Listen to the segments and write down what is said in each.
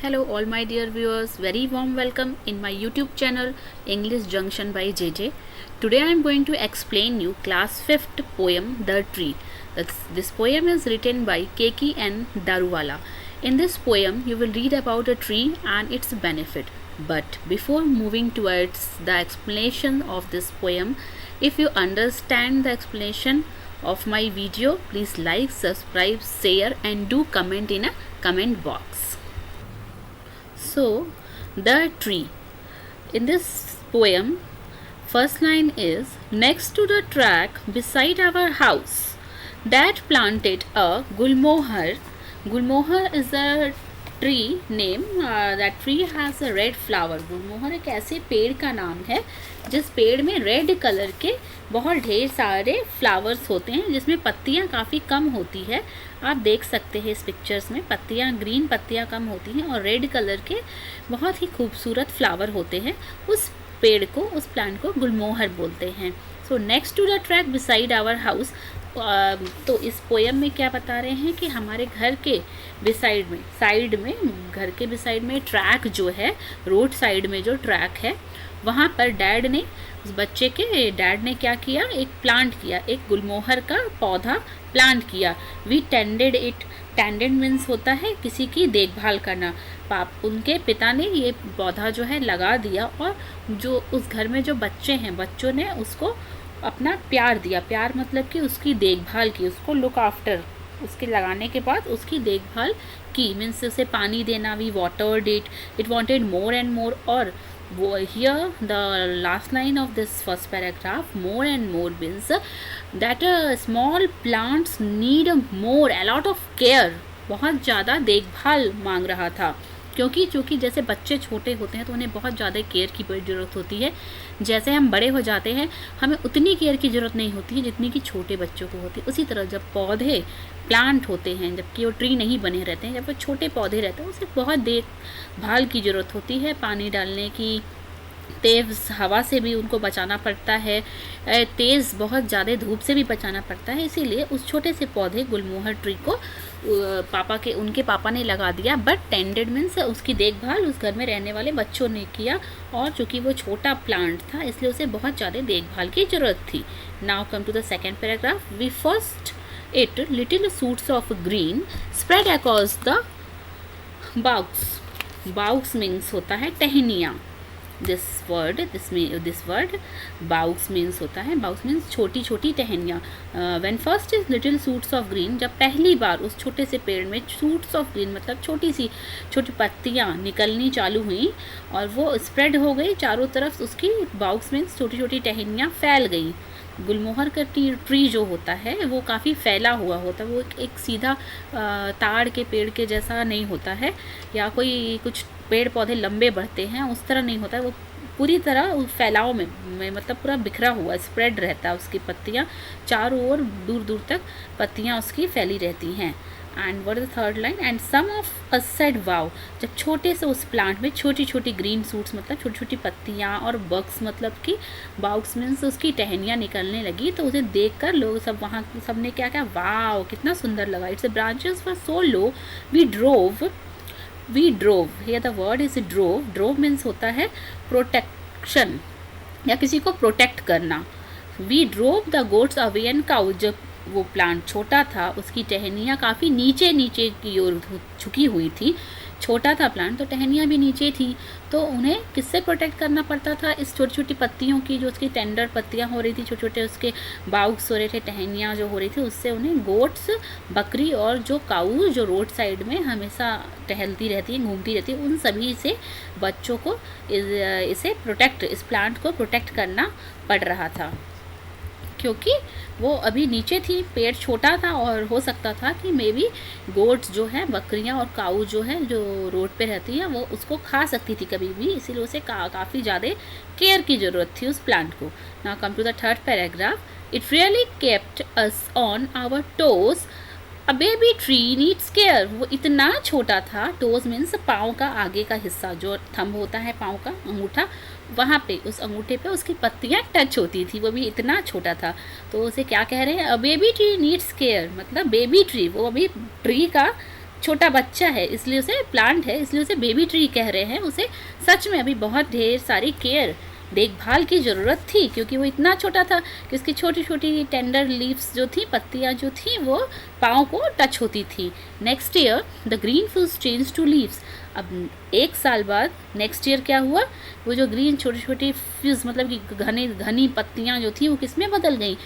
Hello, all my dear viewers. Very warm welcome in my YouTube channel English Junction by JJ. Today I am going to explain you class 5th poem The Tree. This poem is written by Keki N. Daruwala. In this poem, you will read about a tree and its benefit. But before moving towards the explanation of this poem, if you understand the explanation of my video, please like, subscribe, share and do comment in a comment box. So, the tree. In this poem, first line is, next to the track beside our house, that planted a gulmohar. Gulmohar is a tree name. That tree has a red flower. गुलमोहर एक ऐसे पेड़ का नाम है जिस पेड़ में red colour के बहुत ढेर सारे फ्लावर्स होते हैं, जिसमें पत्तियां काफ़ी कम होती है. आप देख सकते हैं इस पिक्चर्स में पत्तियां, ग्रीन पत्तियां कम होती हैं और रेड कलर के बहुत ही खूबसूरत फ्लावर होते हैं. उस पेड़ को, उस प्लांट को गुलमोहर बोलते हैं. So next to the track beside our house. तो इस पोएम में क्या बता रहे हैं कि हमारे घर के बिसाइड में, साइड में, घर के बिसाइड में ट्रैक जो है, रोड साइड में जो ट्रैक है, वहाँ पर डैड ने, उस बच्चे के डैड ने क्या किया, एक प्लांट किया, एक गुलमोहर का पौधा प्लांट किया. We tended it. Tended means होता है किसी की देखभाल करना. उनके पिता ने ये पौधा जो है लगा दिया और जो उस घर में जो बच्चे हैं, बच्चों ने उसको अपना प्यार दिया. प्यार मतलब कि उसकी देखभाल की, उसको लुक आफ्टर, उसके लगाने के बाद उसकी देखभाल की. मीन्स उसे पानी देना. We watered it. It wanted more and more. और वो here the last line of this first paragraph, more and more means that small plants need more, a lot of care. बहुत ज़्यादा देखभाल मांग रहा था, क्योंकि जैसे बच्चे छोटे होते हैं तो उन्हें बहुत ज़्यादा केयर की बड़ी ज़रूरत होती है. जैसे हम बड़े हो जाते हैं हमें उतनी केयर की ज़रूरत नहीं होती है जितनी कि छोटे बच्चों को होती है. उसी तरह जब पौधे, प्लांट होते हैं, जबकि वो ट्री नहीं बने रहते हैं, जब वो छोटे पौधे रहते हैं, उसे बहुत देखभाल की ज़रूरत होती है, पानी डालने की, तेज़ हवा से भी उनको बचाना पड़ता है, तेज़ बहुत ज़्यादा धूप से भी बचाना पड़ता है. इसीलिए उस छोटे से पौधे गुलमोहर ट्री को उनके पापा ने लगा दिया. बट टेंडेड मीन्स उसकी देखभाल उस घर में रहने वाले बच्चों ने किया, और चूँकि वो छोटा प्लांट था इसलिए उसे बहुत ज़्यादा देखभाल की ज़रूरत थी. Now come to the second paragraph. We first it little shoots of green spread across the boughs. Boughs means होता है टहनियाँ. दिस वर्ड बाउक्स मीन्स होता है, बाउक्स मीन्स छोटी छोटी टहनियाँ. When first is little shoots of green, जब पहली बार उस छोटे से पेड़ में सूट्स ऑफ ग्रीन मतलब छोटी पत्तियाँ निकलनी चालू हुई और वो स्प्रेड हो गई चारों तरफ. उसकी बाउक्स मीन्स छोटी छोटी टहनियाँ फैल गई. गुलमोहर का ट्री जो होता है वो काफ़ी फैला हुआ होता है. वो एक सीधा ताड़ के पेड़ के जैसा नहीं होता है, या कोई कुछ पेड़ पौधे लंबे बढ़ते हैं उस तरह नहीं होता है. वो पूरी तरह फैलाव में मतलब पूरा बिखरा हुआ, स्प्रेड रहता है. उसकी पत्तियाँ चारों ओर, दूर दूर तक पत्तियाँ उसकी फैली रहती हैं. And what is the third line, and some of us said wow. जब छोटे से उस प्लांट में छोटी छोटी ग्रीन सूट्स मतलब छोटी छोटी पत्तियाँ, और बग्स मतलब कि बाउक्स मीन्स उसकी टहनियाँ निकलने लगी, तो उसे देखकर लोग सब वहाँ सब ने क्या क्या, वाव कितना सुंदर लगा. Its branches were so low we drove. Here the word is drove. Drove means होता है प्रोटेक्शन, या किसी को प्रोटेक्ट करना. We drove the goats away and cow. जब वो प्लांट छोटा था उसकी टहनियाँ काफ़ी नीचे की ओर झुकी हुई थी. छोटा था प्लांट तो टहनियाँ भी नीचे थी, तो उन्हें किससे प्रोटेक्ट करना पड़ता था, इस छोटी छोटी पत्तियों की, जो उसकी टेंडर पत्तियाँ हो रही थी, छोटे छोटे उसके बाउक्स हो रहे थे, टहनियाँ जो हो रही थी, उससे उन्हें गोट्स, बकरी और जो काऊ जो रोड साइड में हमेशा टहलती रहती है, घूमती रहती है, उन सभी से बच्चों को इस प्लांट को प्रोटेक्ट करना पड़ रहा था, क्योंकि वो अभी नीचे थी, पेड़ छोटा था और हो सकता था कि मे बी गोट्स जो है, बकरियां और काऊ जो है, जो रोड पे रहती हैं, वो उसको खा सकती थी कभी भी. इसीलिए उसे काफ़ी ज़्यादा केयर की ज़रूरत थी उस प्लांट को. Now come to the third paragraph. It really kept us on our toes. A baby tree needs care. वो इतना छोटा था. टोज मीन्स पाँव का आगे का हिस्सा, जो थंब होता है पाँव का, अंगूठा, वहाँ पे उस अंगूठे पे उसकी पत्तियाँ टच होती थी. वो भी इतना छोटा था. तो उसे क्या कह रहे हैं, अ बेबी ट्री नीड्स केयर, मतलब बेबी ट्री, वो अभी ट्री का छोटा बच्चा है इसलिए उसे प्लांट है इसलिए उसे बेबी ट्री कह रहे हैं। उसे सच में अभी बहुत ढेर सारी केयर देखभाल की ज़रूरत थी, क्योंकि वो इतना छोटा था कि उसकी छोटी छोटी टेंडर लीव्स जो थी, पत्तियाँ जो थी, वो पाँव को टच होती थी। Next year the green fruits change to leaves. अब 1 साल बाद नेक्स्ट ईयर क्या हुआ, वो जो ग्रीन छोटी छोटी फ्यूज मतलब कि घनी घनी पत्तियाँ जो थी वो किस में बदल गई,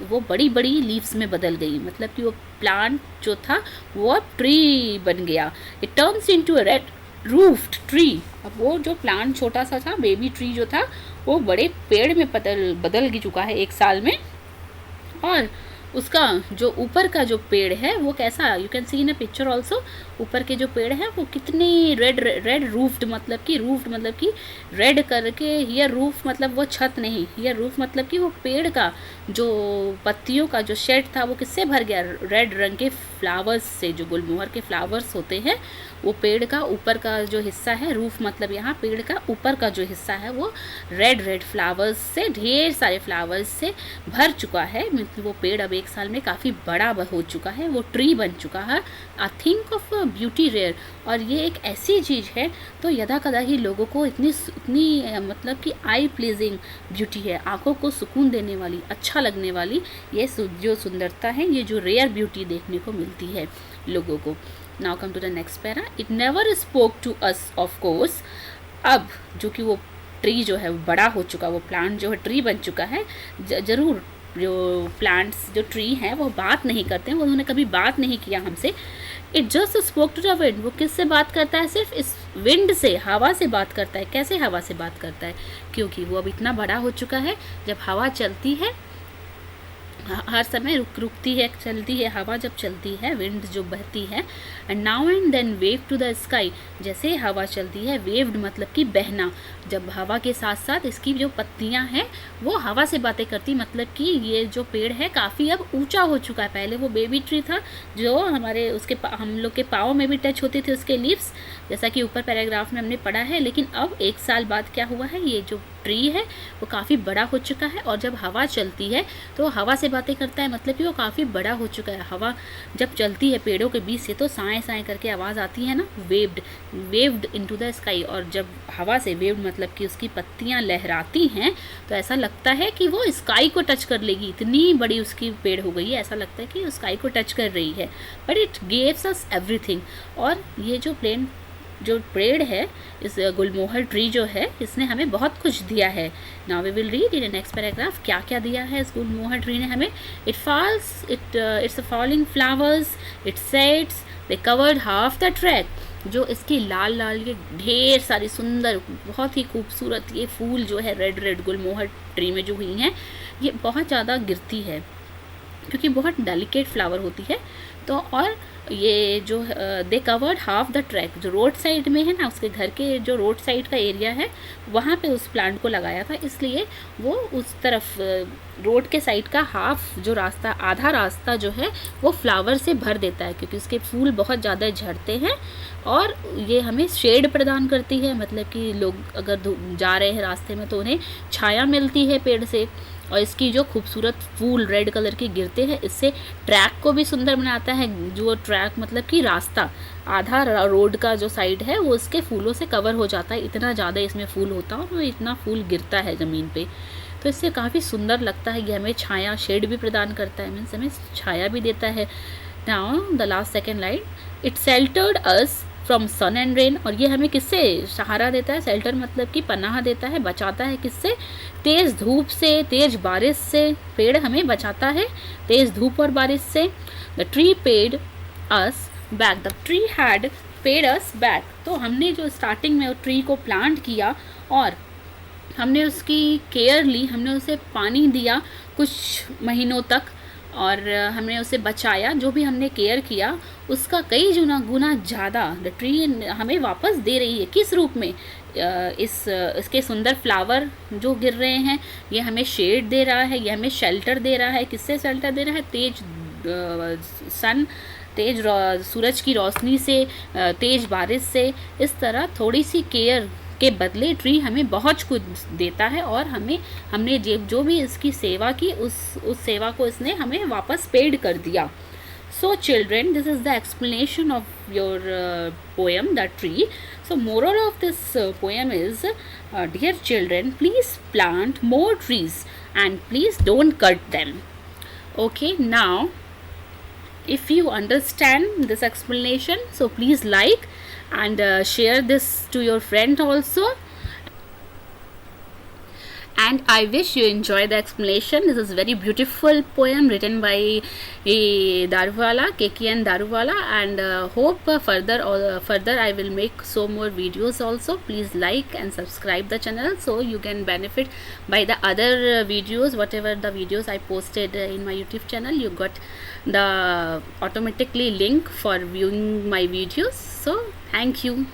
वो बड़ी बड़ी लीव्स में बदल गई। मतलब कि वो प्लांट जो था वो अब ट्री बन गया। It turns into a red roofed tree. अब वो जो प्लांट छोटा सा था, बेबी ट्री जो था, वो बड़े पेड़ में बदल चुका है 1 साल में। और उसका जो ऊपर का जो पेड़ है वो कैसा, you can see in a picture also, ऊपर के जो पेड़ है वो कितने रेड रूफ्ड मतलब कि रेड करके, हियर रूफ मतलब वो छत नहीं, हियर रूफ मतलब कि वो पेड़ का जो पत्तियों का जो शेड था वो किससे भर गया, रेड रंग के फ्लावर्स से। जो गुलमोहर के फ्लावर्स होते हैं वो पेड़ का ऊपर का जो हिस्सा है, रूफ मतलब यहाँ पेड़ का ऊपर का जो हिस्सा है वो रेड फ्लावर्स से, ढेर सारे फ्लावर्स से भर चुका है। मतलब वो पेड़ अब 1 साल में काफ़ी बड़ा हो चुका है, वो ट्री बन चुका है। I think of beauty rare. और ये एक ऐसी चीज़ है तो यदा कदा ही लोगों को इतनी मतलब कि आई प्लीजिंग ब्यूटी है, आंखों को सुकून देने वाली, अच्छा लगने वाली ये जो सुंदरता है, ये जो रेयर ब्यूटी देखने को मिलती है लोगों को। Now come to the next para. It never spoke to us of course. अब जो कि वो ट्री जो है वो बड़ा हो चुका, वो प्लांट जो है ट्री बन चुका है, ज़रूर जो प्लांट्स जो ट्री हैं वो बात नहीं करते हैं, वो उन्होंने कभी बात नहीं किया हमसे। It just spoke to the wind. वो किससे बात करता है, सिर्फ इस विंड से, हवा से बात करता है। कैसे हवा से बात करता है, क्योंकि वो अब इतना बड़ा हो चुका है, जब हवा चलती है हर समय रुकती है, चलती है हवा, जब चलती है विंड जो बहती है, and now and then wave to the sky. जैसे हवा चलती है, वेव्ड मतलब कि बहना, जब हवा के साथ साथ इसकी जो पत्तियां हैं वो हवा से बातें करती, मतलब कि ये जो पेड़ है काफ़ी अब ऊंचा हो चुका है। पहले वो बेबी ट्री था जो हमारे उसके हम लोग के पाँव में भी टच होती थी उसके लीव्स, जैसा कि ऊपर पैराग्राफ में हमने पढ़ा है। लेकिन अब 1 साल बाद क्या हुआ है, ये जो ट्री है वो काफ़ी बड़ा हो चुका है, और जब हवा चलती है तो हवा से बातें करता है, मतलब कि वो काफ़ी बड़ा हो चुका है। हवा जब चलती है पेड़ों के बीच से तो साएं साएं करके आवाज़ आती है ना, वेव्ड इनटू द स्काई। और जब हवा से वेव्ड मतलब कि उसकी पत्तियां लहराती हैं तो ऐसा लगता है कि वो स्काई को टच कर लेगी, इतनी बड़ी उसकी पेड़ हो गई है, ऐसा लगता है कि स्काई को टच कर रही है। But it गेव्स us everything. और ये जो पेड़ है, इस गुलमोहर ट्री जो है, इसने हमें बहुत कुछ दिया है। Now we will read in next paragraph क्या क्या दिया है इस गुलमोहर ट्री ने हमें। Its falling flowers, it sets, they covered half the track. जो इसकी लाल लाल ये ढेर सारी सुंदर बहुत ही खूबसूरत ये फूल जो है रेड गुलमोहर ट्री में जो हुई हैं, ये बहुत ज़्यादा गिरती है क्योंकि बहुत डेलिकेट फ्लावर होती है। तो और ये जो दे कवर्ड हाफ द ट्रैक, जो रोड साइड में है ना, उसके घर के जो रोड साइड का एरिया है वहाँ पे उस प्लांट को लगाया था, इसलिए वो उस तरफ रोड के साइड का हाफ जो रास्ता, आधा रास्ता जो है वो फ्लावर से भर देता है, क्योंकि उसके फूल बहुत ज़्यादा झड़ते हैं और ये हमें शेड प्रदान करती है। मतलब कि लोग अगर जा रहे हैं रास्ते में तो उन्हें छाया मिलती है पेड़ से। और इसकी जो खूबसूरत फूल रेड कलर के गिरते हैं, इससे ट्रैक को भी सुंदर बनाता है। जो ट्रैक मतलब कि रास्ता, आधा रोड का जो साइड है वो इसके फूलों से कवर हो जाता है, इतना ज़्यादा इसमें फूल होता है और इतना फूल गिरता है ज़मीन पे, तो इससे काफ़ी सुंदर लगता है। ये हमें छाया, शेड भी प्रदान करता है, मीन्स हमें छाया भी देता है। Now the last second line, it sheltered us from sun and rain. और ये हमें किससे सहारा देता है, शेल्टर मतलब कि पनाह देता है, बचाता है किससे, तेज़ धूप से, तेज़ बारिश से। पेड़ हमें बचाता है तेज़ धूप और बारिश से। The tree paid us back, the tree had paid us back. तो हमने जो स्टार्टिंग में ट्री को प्लांट किया और हमने उसकी केयर ली, हमने उसे पानी दिया कुछ महीनों तक और हमने उसे बचाया, जो भी हमने केयर किया उसका कई गुना ज़्यादा द ट्री हमें वापस दे रही है। किस रूप में, इसके सुंदर फ्लावर जो गिर रहे हैं, ये हमें शेड दे रहा है, ये हमें शेल्टर दे रहा है। किससे शेल्टर दे रहा है, तेज सूरज की रोशनी से, तेज बारिश से। इस तरह थोड़ी सी केयर के बदले ट्री हमें बहुत कुछ देता है और हमने जो भी इसकी सेवा की उस सेवा को इसने हमें वापस पेड कर दिया। So children, this is the explanation of your poem, The Tree. So moral of this poem is, dear children, please plant more trees and please don't cut them. Okay, now if you understand this explanation, so please like and share this to your friend also. And I wish you enjoy the explanation. This is very beautiful poem written by Daruvala, KKN Daruvala, and hope further I will make so more videos also. Please like and subscribe the channel so you can benefit by the other videos, whatever the videos I posted in my YouTube channel. You got the automatically link for viewing my videos. So thank you.